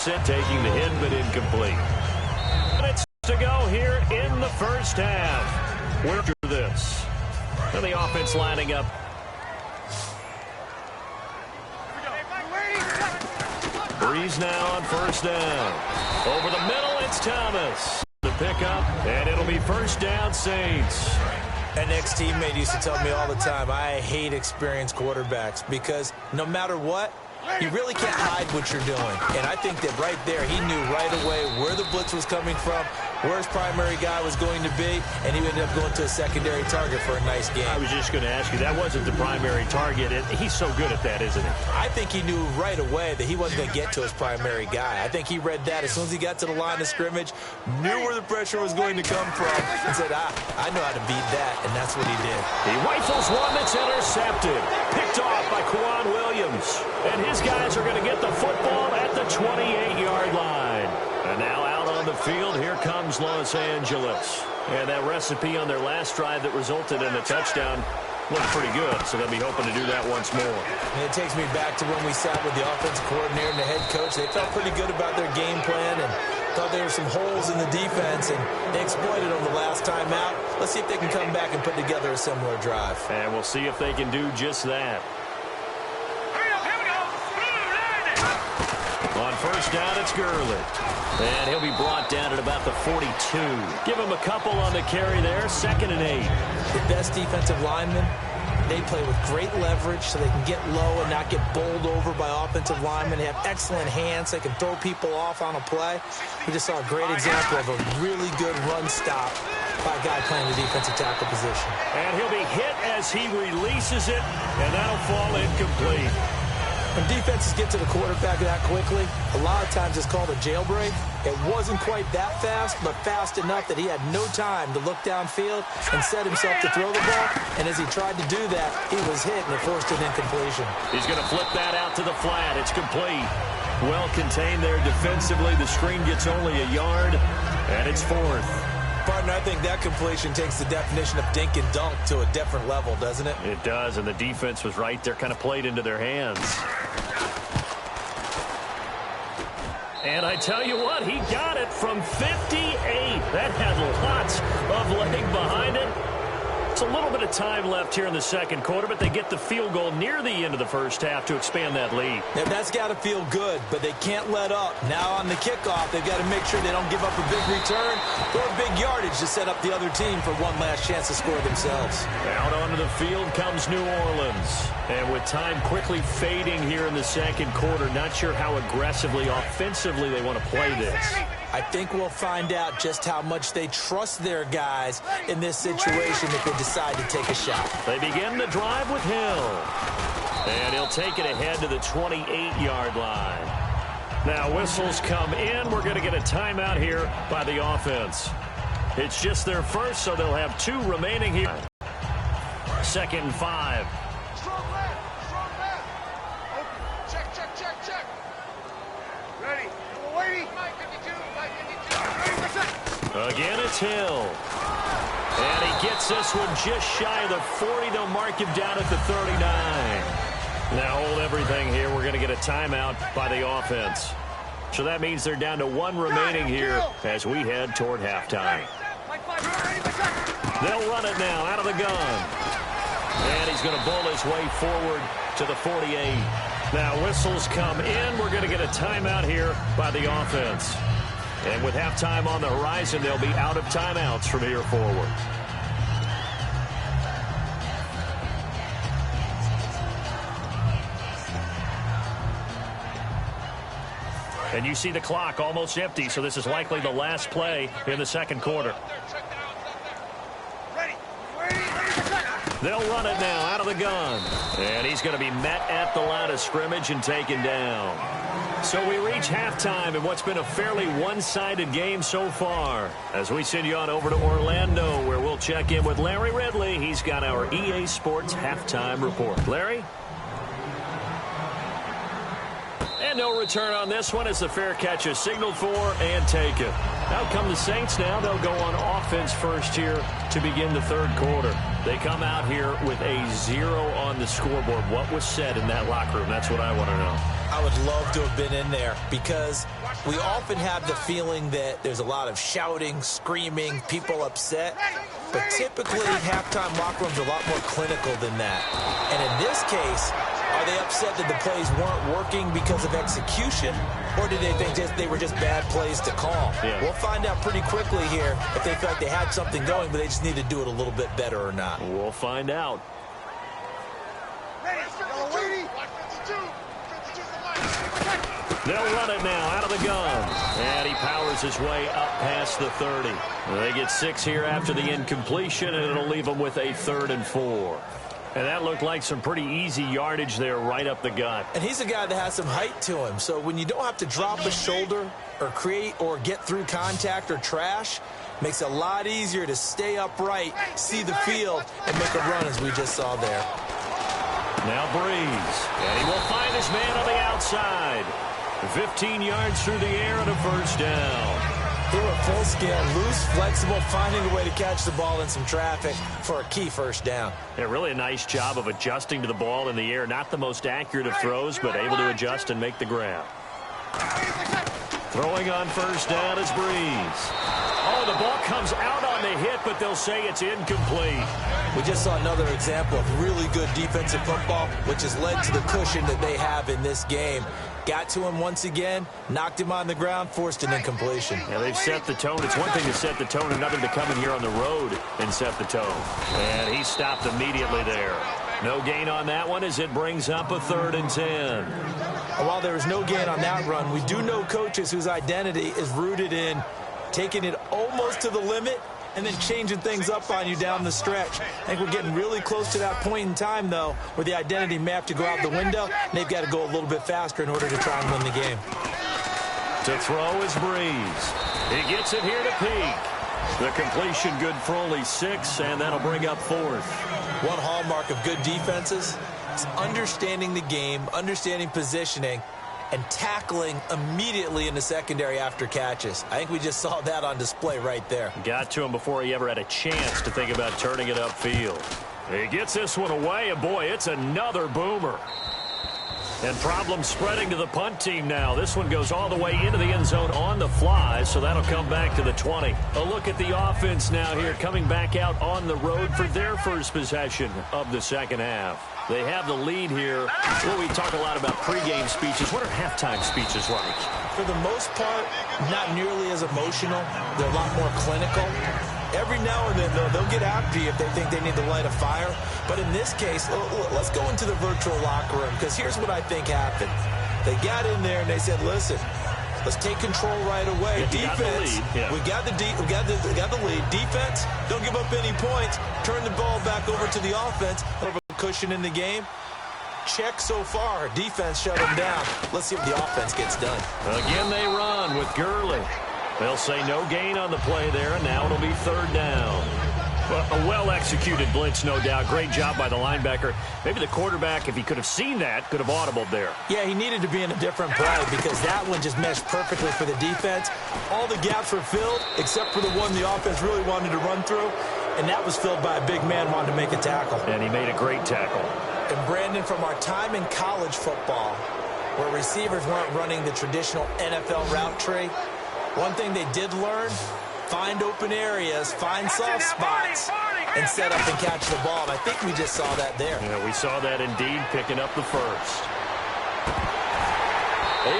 taking the hit, but incomplete. Minutes to go here in the first half. We're through this. And the offense lining up. Breeze now on first down. Over the middle, it's Thomas. The pickup, and it'll be first down, Saints. An ex-teammate used to tell me all the time, I hate experienced quarterbacks because no matter what, you really can't hide what you're doing. And I think that right there, he knew right away where the blitz was coming from, where his primary guy was going to be, and he ended up going to a secondary target for a nice game. I was just going to ask you, that wasn't the primary target. He's so good at that, isn't he? I think he knew right away that he wasn't going to get to his primary guy. I think he read that as soon as he got to the line of scrimmage, knew where the pressure was going to come from, and said, I know how to beat that, and that's what he did. He rifles one that's intercepted. Picked off by Quan Williams. And his guys are going to get the football at the 28-yard line. And now out on the field, here comes Los Angeles. And that recipe on their last drive that resulted in a touchdown looked pretty good, so they'll be hoping to do that once more. And it takes me back to when we sat with the offensive coordinator and the head coach. They felt pretty good about their game plan and thought there were some holes in the defense, and they exploited them the last time out. Let's see if they can come back and put together a similar drive. And we'll see if they can do just that. On first down, it's Gurley. And he'll be brought down at about the 42. Give him a couple on the carry there. 2nd and 8. The best defensive linemen, they play with great leverage so they can get low and not get bowled over by offensive linemen. They have excellent hands. They can throw people off on a play. We just saw a great example of a really good run stop by a guy playing the defensive tackle position. And he'll be hit as he releases it, and that'll fall incomplete. When defenses get to the quarterback that quickly, a lot of times it's called a jailbreak. It wasn't quite that fast, but fast enough that he had no time to look downfield and set himself to throw the ball. And as he tried to do that, he was hit, and it forced an incompletion. He's going to flip that out to the flat. It's complete. Well contained there defensively. The screen gets only a yard, and it's 4th. Partner, I think that completion takes the definition of dink and dunk to a different level, doesn't it? It does, and the defense was right there, kind of played into their hands. And I tell you what, he got it from 58. That had lots of leg behind it. It's a little bit of time left here in the second quarter, but they get the field goal near the end of the first half to expand that lead. Yeah, that's got to feel good, but they can't let up. Now on the kickoff, they've got to make sure they don't give up a big return or a big yardage to set up the other team for one last chance to score themselves. Out onto the field comes New Orleans. And with time quickly fading here in the second quarter, not sure how aggressively, offensively they want to play this. I think we'll find out just how much they trust their guys in this situation if they decide to take a shot. They begin the drive with Hill. And he'll take it ahead to the 28-yard line. Now whistles come in. We're going to get a timeout here by the offense. It's just their first, so they'll have 2 remaining here. 2nd and 5. Strong left. Open. Check. Ready. Waiting. 552. Again, it's Hill. And he gets this one just shy of the 40. They'll mark him down at the 39. Now hold everything here. We're going to get a timeout by the offense. So that means they're down to 1 remaining here as we head toward halftime. They'll run it now out of the gun. And he's going to bowl his way forward to the 48. Now whistles come in. We're going to get a timeout here by the offense. And with halftime on the horizon, they'll be out of timeouts from here forward. And you see the clock almost empty, so this is likely the last play in the second quarter. They'll run it now out of the gun. And he's going to be met at the line of scrimmage and taken down. So we reach halftime in what's been a fairly one-sided game so far. As we send you on over to Orlando, where we'll check in with Larry Ridley. He's got our EA Sports halftime report. Larry? And no return on this one as the fair catch is signaled for and taken. Out come the Saints now. They'll go on offense first here to begin the third quarter. They come out here with a 0 on the scoreboard. What was said in that locker room? That's what I want to know. I I would love to have been in there because we often have the feeling that there's a lot of shouting, screaming, people upset. But typically, halftime locker rooms are a lot more clinical than that. And in this case, are they upset that the plays weren't working because of execution? Or did they think they were just bad plays to call? Yeah. We'll find out pretty quickly here if they feel like they had something going, but they just need to do it a little bit better or not. We'll find out. They'll run it now out of the gun. And he powers his way up past the 30. They get 6 here after the incompletion, and it'll leave them with a 3rd and 4. And that looked like some pretty easy yardage there right up the gut. And he's a guy that has some height to him. So when you don't have to drop a shoulder or create or get through contact or trash, makes it a lot easier to stay upright, see the field, and make a run as we just saw there. Now Breeze. And he will find his man on the outside. 15 yards through the air and a first down. They were full scale, loose, flexible, finding a way to catch the ball in some traffic for a key first down. Yeah, really a nice job of adjusting to the ball in the air. Not the most accurate of throws, but able to adjust and make the grab. Throwing on first down is Breeze. Oh, the ball comes out on the hit, but they'll say it's incomplete. We just saw another example of really good defensive football, which has led to the cushion that they have in this game. Got to him once again, knocked him on the ground, forced an incompletion. Yeah, they've set the tone. It's one thing to set the tone, another to come in here on the road and set the tone. And he stopped immediately there. No gain on that one as it brings up a 3rd and 10. And while there was no gain on that run, we do know coaches whose identity is rooted in taking it almost to the limit and then changing things up on you down the stretch. I think we're getting really close to that point in time, though, where the identity may have to go out the window, and they've got to go a little bit faster in order to try and win the game. To throw is Breeze. He gets it here to Peak. The completion good for only 6, and that'll bring up 4th. One hallmark of good defenses is understanding the game, understanding positioning, and tackling immediately in the secondary after catches. I think we just saw that on display right there. Got to him before he ever had a chance to think about turning it upfield. He gets this one away, and boy, it's another boomer. And problems spreading to the punt team now. This one goes all the way into the end zone on the fly, so that'll come back to the 20. A look at the offense now here, coming back out on the road for their first possession of the second half. They have the lead here. Well, we talk a lot about pregame speeches. What are halftime speeches like? For the most part, not nearly as emotional. They're a lot more clinical. Every now and then, though, they'll get after you if they think they need to light a fire. But in this case, let's go into the virtual locker room, because here's what I think happened. They got in there and they said, listen, let's take control right away. Defense, we got the lead. Defense, don't give up any points. Turn the ball back over to the offense. Over cushion in the game. Check so far. Defense shut them down. Let's see if the offense gets done. Again, they run with Gurley. They'll say no gain on the play there, and now it'll be 3rd down. Well, a well-executed blitz, no doubt. Great job by the linebacker. Maybe the quarterback, if he could have seen that, could have audibled there. Yeah, he needed to be in a different play because that one just meshed perfectly for the defense. All the gaps were filled except for the one the offense really wanted to run through, and that was filled by a big man wanting to make a tackle. And he made a great tackle. And, Brandon, from our time in college football, where receivers weren't running the traditional NFL route tree, one thing they did learn, find open areas, find soft spots, and set up and catch the ball. And I think we just saw that there. Yeah, we saw that indeed, picking up the first.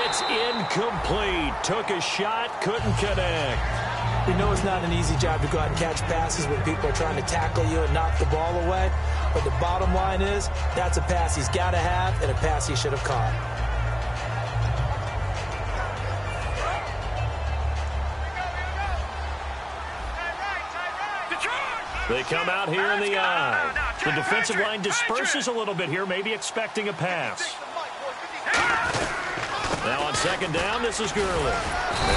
It's incomplete. Took a shot, couldn't connect. We know it's not an easy job to go out and catch passes when people are trying to tackle you and knock the ball away. But the bottom line is, that's a pass he's got to have and a pass he should have caught. They come out here in the eye. The defensive line disperses a little bit here, maybe expecting a pass. Now on 2nd down, this is Gurley.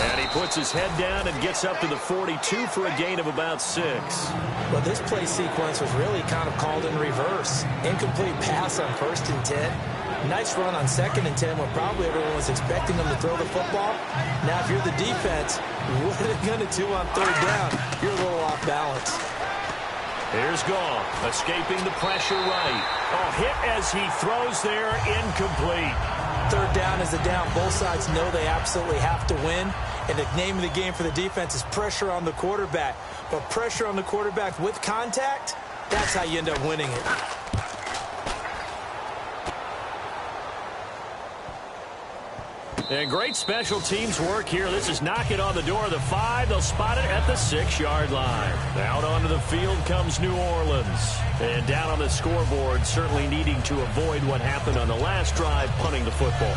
And he puts his head down and gets up to the 42 for a gain of about 6. Well, this play sequence was really kind of called in reverse. Incomplete pass on 1st and 10. Nice run on 2nd and 10 when probably everyone was expecting them to throw the football. Now, if you're the defense, what are they going to do on 3rd down? You're a little off balance. Here's Goff, escaping the pressure right. Oh, hit as he throws there, incomplete. Third down is a down. Both sides know they absolutely have to win. And the name of the game for the defense is pressure on the quarterback. But pressure on the quarterback with contact, that's how you end up winning it. And great special teams work here. This is knocking on the door of the 5. They'll spot it at the 6-yard line. Out onto the field comes New Orleans. And down on the scoreboard, certainly needing to avoid what happened on the last drive, punting the football.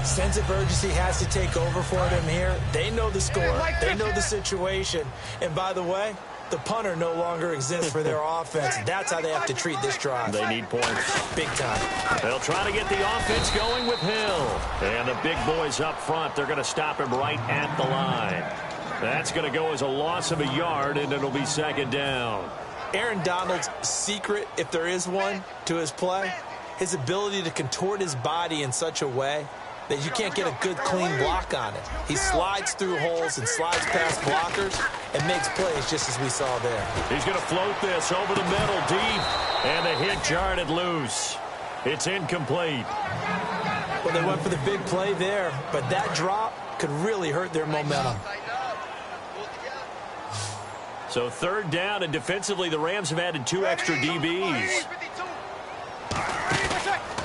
Sense of urgency has to take over for them here. They know the score. They know the situation. And by the way, the punter no longer exists for their offense. That's how they have to treat this drive. They need points. Big time. They'll try to get the offense going with Hill. And the big boys up front, they're going to stop him right at the line. That's going to go as a loss of a yard, and it'll be second down. Aaron Donald's secret, if there is one, to his play, his ability to contort his body in such a way that you can't get a good, clean block on it. He slides through holes and slides past blockers and makes plays just as we saw there. He's going to float this over the middle deep, and the hit jarred loose. It's incomplete. Well, they went for the big play there, but that drop could really hurt their momentum. So third down, and defensively the Rams have added 2 extra DBs.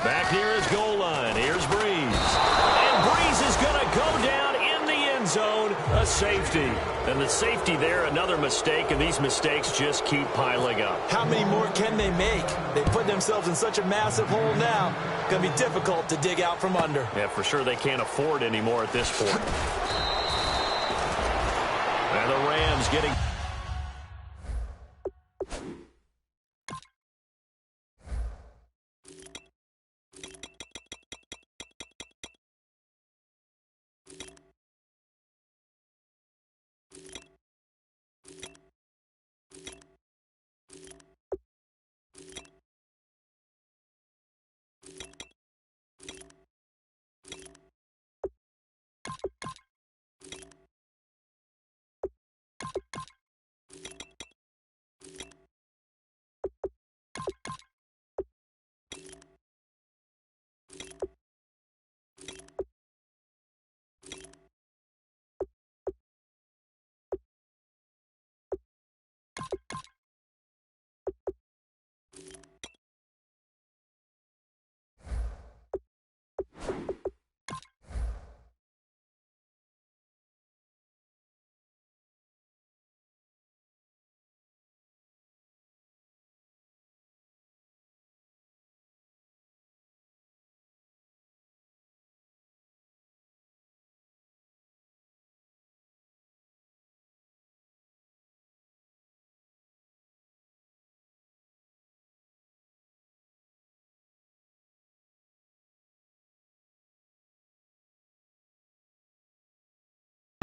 Back near his goal line. Here's Breeze. And Breeze is going to go down in the end zone. A safety. And the safety there, another mistake, and these mistakes just keep piling up. How many more can they make? They put themselves in such a massive hole now. Going to be difficult to dig out from under. Yeah, for sure they can't afford any more at this point. And the Rams getting...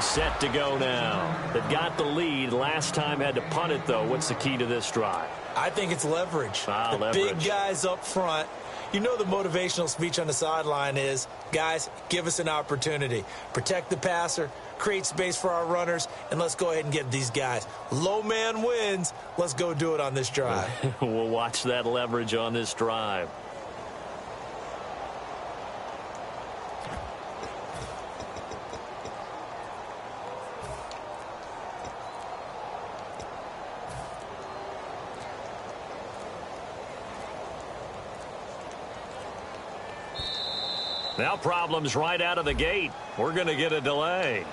Set to go now. They've got the lead. Last time had to punt it, though. What's the key to this drive? I think it's leverage. The big guys up front. You know the motivational speech on the sideline is, guys, give us an opportunity. Protect the passer, create space for our runners, and let's go ahead and get these guys. Low man wins. Let's go do it on this drive. We'll watch that leverage on this drive. Now problems right out of the gate. We're going to get a delay.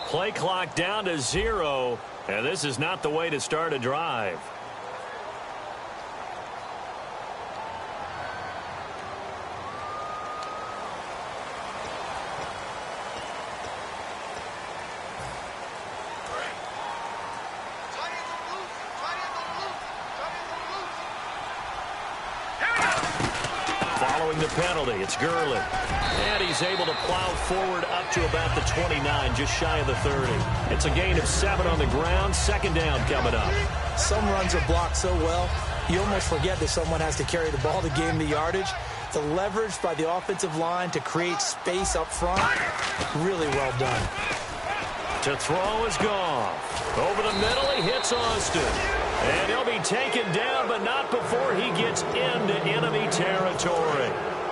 Play clock down to 0, and this is not the way to start a drive. following the penalty. It's Gurley. And he's able to plow forward up to about the 29, just shy of the 30. It's a gain of 7 on the ground. Second down coming up. Some runs are blocked so well, you almost forget that someone has to carry the ball to gain the yardage. The leverage by the offensive line to create space up front, really well done. To throw is Goff. Over the middle, he hits Austin. And he'll be taken down, but not before he gets into enemy territory.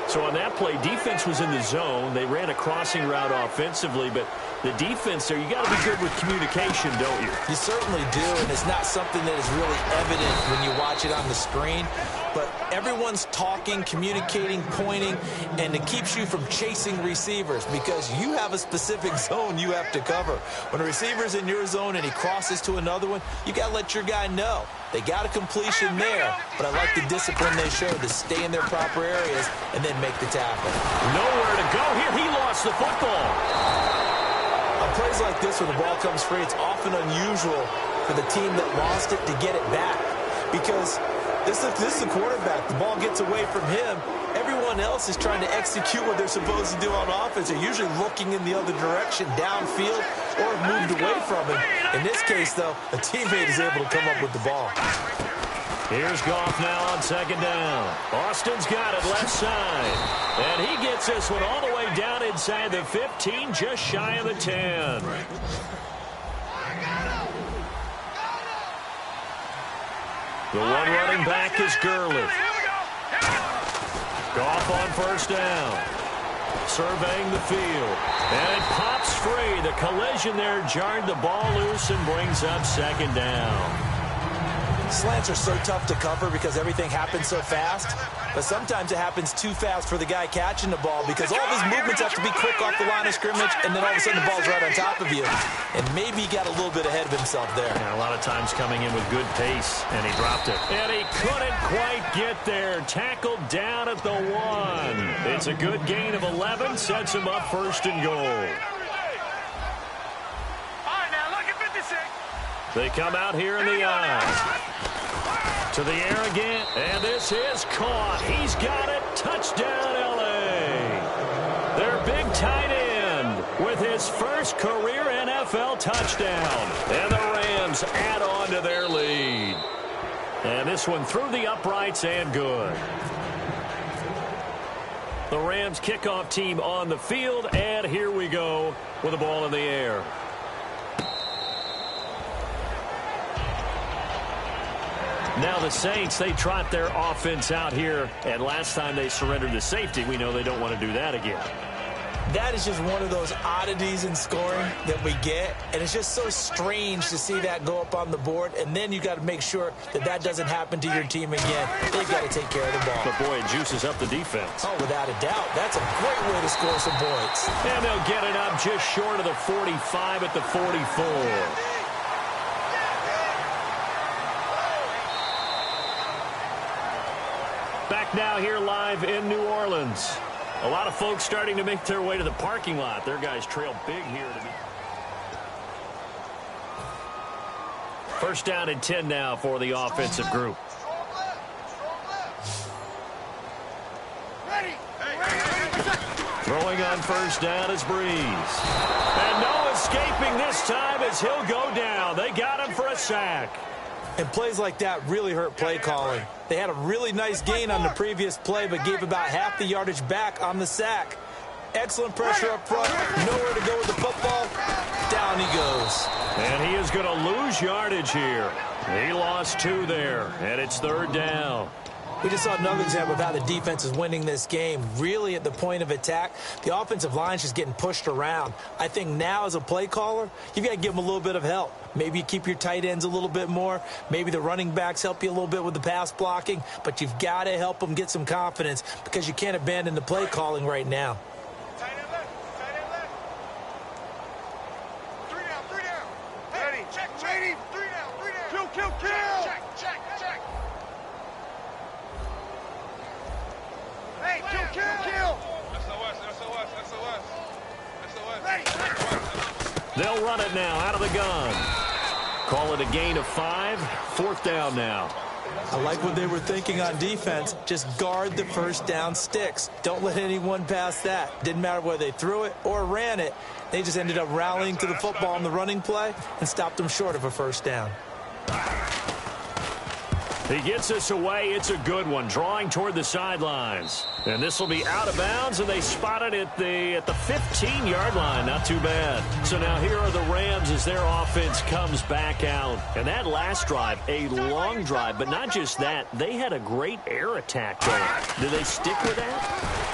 So on that play, defense was in the zone. They ran a crossing route offensively, but the defense there, you got to be good with communication, don't you? You certainly do, and it's not something that is really evident when you watch it on the screen. But everyone's talking, communicating, pointing, and it keeps you from chasing receivers because you have a specific zone you have to cover. When a receiver's in your zone and he crosses to another one, you got to let your guy know. They got a completion there, but I like the discipline they showed to stay in their proper areas and then make the tackle. Nowhere to go here. He lost the football. On plays like this where the ball comes free, it's often unusual for the team that lost it to get it back because this is the quarterback. The ball gets away from him. Everyone else is trying to execute what they're supposed to do on offense. They're usually looking in the other direction, downfield, or moved away from him. In this case, though, a teammate is able to come up with the ball. Here's Goff now on second down. Austin's got it left side. And he gets this one all the way down inside the 15, just shy of the 10. The one running back is Gurley. Goff on first down. Surveying the field. And it pops free. The collision there jarred the ball loose and brings up second down. Slants are so tough to cover because everything happens so fast. But sometimes it happens too fast for the guy catching the ball because all of his movements have to be quick off the line of scrimmage, and then all of a sudden the ball's right on top of you. And maybe he got a little bit ahead of himself there. Yeah, a lot of times coming in with good pace, and he dropped it. And he couldn't quite get there. Tackled down at the 1. It's a good gain of 11. Sets him up first and goal. All right, now look at 56. They come out here in the eye. To the air again, and this is caught. He's got it. Touchdown, L.A. Their big tight end with his first career NFL touchdown. And the Rams add on to their lead. And this one through the uprights and good. The Rams kickoff team on the field, and here we go with the ball in the air. Now the Saints, they trot their offense out here, and last time they surrendered to safety, we know they don't want to do that again. That is just one of those oddities in scoring that we get, and it's just so strange to see that go up on the board, and then you got to make sure that that doesn't happen to your team again. They've got to take care of the ball. But boy, it juices up the defense. Oh, without a doubt. That's a great way to score some points. And they'll get it up just short of the 45 at the 44. Back now here live in New Orleans. A lot of folks starting to make their way to the parking lot. Their guys trail big here. First down and 10 now for the offensive group. Throwing on first down is Breeze. And no escaping this time as he'll go down. They got him for a sack. And plays like that really hurt play calling. They had a really nice gain on the previous play, but gave about half the yardage back on the sack. Excellent pressure up front. Nowhere to go with the football. Down he goes. And he is going to lose yardage here. He lost 2 there, and it's third down. We just saw another example of how the defense is winning this game. Really at the point of attack, the offensive line is just getting pushed around. I think now as a play caller, you've got to give them a little bit of help. Maybe you keep your tight ends a little bit more. Maybe the running backs help you a little bit with the pass blocking. But you've got to help them get some confidence because you can't abandon the play calling right now. Tight end left. Tight end left. 3 down. 3 down. Ready. Check. 3 down. 3 down. Kill. Check. Hey, kill. SOS. Ready. They'll run it now out of the gun. Call it a gain of 5. Fourth down now. I like what they were thinking on defense. Just guard the first down sticks. Don't let anyone pass that. Didn't matter whether they threw it or ran it. They just ended up rallying to the football on the running play and stopped them short of a first down. He gets us away. It's a good one, drawing toward the sidelines. And this will be out of bounds, and they spot it at the 15-yard line. Not too bad. So now here are the Rams as their offense comes back out. And that last drive, a long drive, but not just that. They had a great air attack going. Do they stick with that?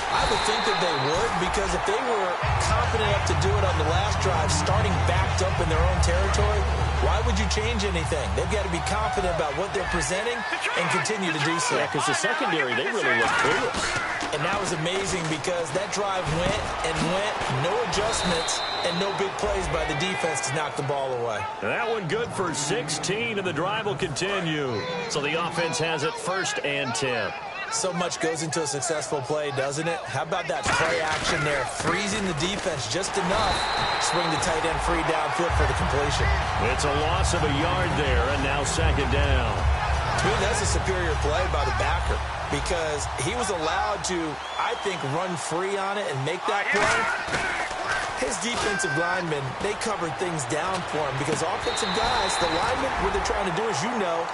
I would think that they would, because if they were confident enough to do it on the last drive, starting backed up in their own territory, why would you change anything? They've got to be confident about what they're presenting and continue to do so. Yeah, because the secondary, they really looked clueless. And that was amazing because that drive went and went, no adjustments, and no big plays by the defense to knock the ball away. And that one good for 16, and the drive will continue. So the offense has it 1st and 10. So much goes into a successful play, doesn't it? How about that play action there, freezing the defense just enough, swing the tight end free downfield for the completion. It's a loss of a yard there, and now 2nd down. To me, that's a superior play by the backer because he was allowed to, I think, run free on it and make that play. His defensive linemen, they covered things down for him because offensive guys, the linemen, what they're trying to do, as you know,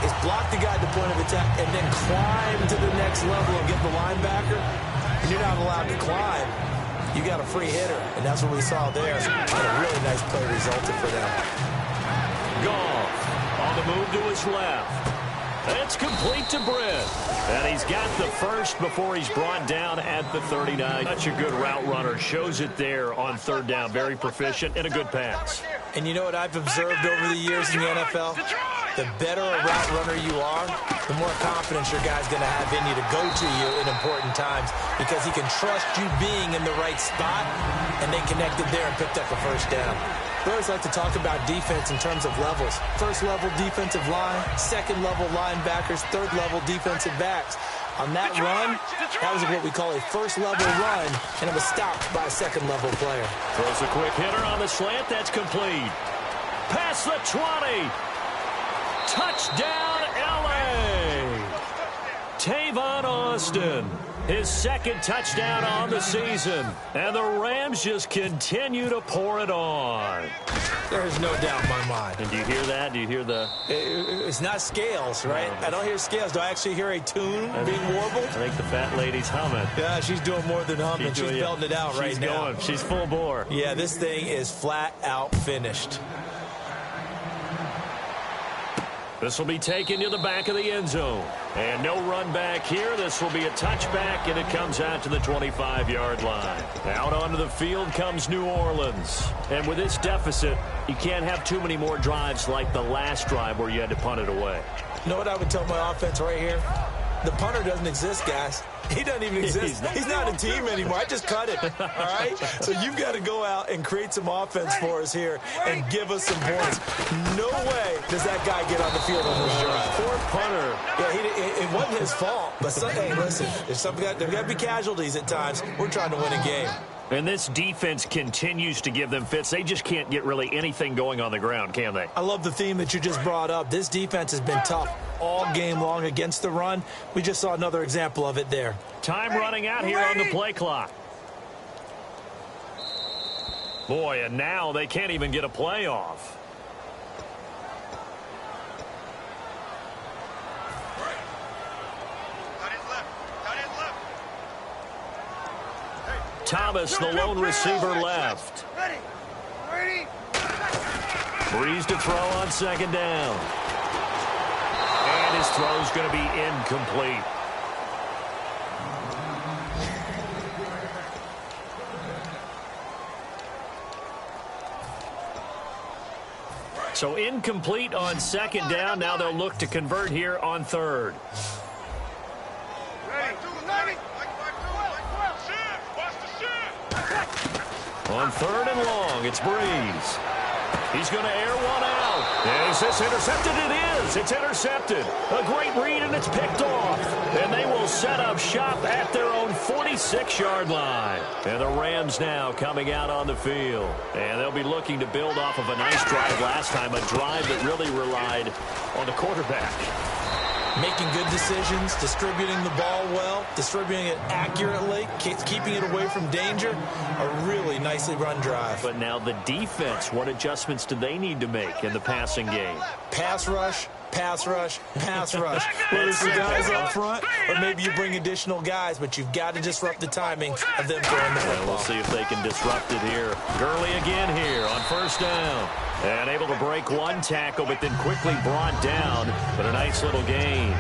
is block the guy at the point of attack and then climb to the next level and get the linebacker. And you're not allowed to climb. You got a free hitter, and that's what we saw there. And a really nice play resulted for them. Goff on the move to his left. It's complete to Britt. And he's got the first before he's brought down at the 39. Such a good route runner. Shows it there on 3rd down. Very proficient and a good pass. And you know what I've observed over the years in the NFL? The better a route runner you are, the more confidence your guy's going to have in you to go to you in important times because he can trust you being in the right spot, and they connected there and picked up a first down. We always like to talk about defense in terms of levels. 1st level defensive line, 2nd level linebackers, 3rd level defensive backs. On that run, that was what we call a 1st level run, and it was stopped by a 2nd level player. Throws a quick hitter on the slant. That's complete. Past the 20. Touchdown, L.A. Tavon Austin, his 2nd touchdown on the season. And the Rams just continue to pour it on. There's no doubt in my mind. And do you hear that? Do you hear the... It's not scales, right? No. I don't hear scales. Do I actually hear a tune being warbled? I think the fat lady's humming. Yeah, she's doing more than humming. She's belting it out right now. She's full bore. Yeah, this thing is flat out finished. This will be taken to the back of the end zone. And no run back here. This will be a touchback, and it comes out to the 25-yard line. Out onto the field comes New Orleans. And with this deficit, you can't have too many more drives like the last drive where you had to punt it away. You know what I would tell my offense right here? The punter doesn't exist, guys. He doesn't even exist. He's not a team anymore. I just cut it, all right? So you've got to go out and create some offense for us here and give us some points. No way does that guy get on the field on this drive. Poor punter. Yeah, it wasn't his fault. But, hey, listen, there's got to be casualties at times. We're trying to win a game. And this defense continues to give them fits. They just can't get really anything going on the ground, can they? I love the theme that you just brought up. This defense has been tough all game long against the run. We just saw another example of it there. Time running out here on the play clock. Boy, and now they can't even get a play off. Thomas, the lone receiver, left. Breeze to throw on 2nd down. And his throw's going to be incomplete. So incomplete on 2nd down. Now they'll look to convert here on 3rd. On 3rd and long, it's Breeze. He's going to air one out. Is this intercepted? It is. It's intercepted. A great read, and it's picked off. And they will set up shop at their own 46-yard line. And the Rams now coming out on the field. And they'll be looking to build off of a nice drive last time, a drive that really relied on the quarterback. making good decisions, distributing the ball well, distributing it accurately, keeping it away from danger. A really nicely run drive. But now the defense, what adjustments do they need to make in the passing game? Pass rush, pass rush, pass rush. Whether it's the guys up front or maybe you bring additional guys, but you've got to disrupt the timing of them throwing the football. We'll see if they can disrupt it here. Gurley again here on first down. And able to break one tackle, but then quickly brought down. But a nice little gain.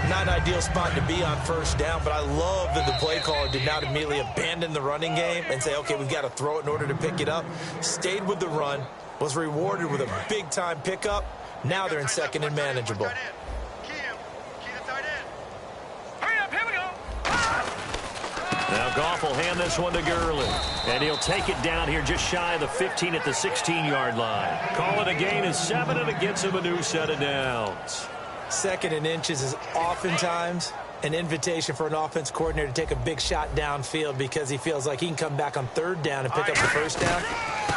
Not an ideal spot to be on first down, but I love that the play caller did not immediately abandon the running game and say, okay, we've got to throw it in order to pick it up. Stayed with the run, was rewarded with a big-time pickup. Now they're in second and manageable. Now Goff will hand this one to Gurley. And he'll take it down here just shy of the 15 at the 16-yard line. Call it a gain of 7, and it gets him a new set of downs. Second and inches is oftentimes an invitation for an offense coordinator to take a big shot downfield because he feels like he can come back on third down and pick up the first down.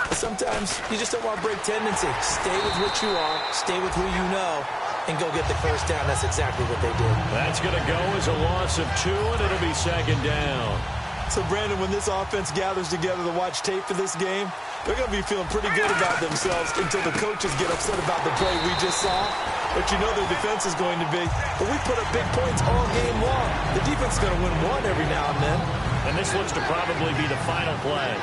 But sometimes you just don't want to break tendency. Stay with what you are, stay with who you know, and go get the first down. That's exactly what they did. That's going to go as a loss of 2, and it'll be second down. So, Brandon, when this offense gathers together to watch tape for this game, they're going to be feeling pretty good about themselves until the coaches get upset about the play we just saw. But you know their defense is going to be. But we put up big points all game long. The defense is going to win one every now and then. And this looks to probably be the final play.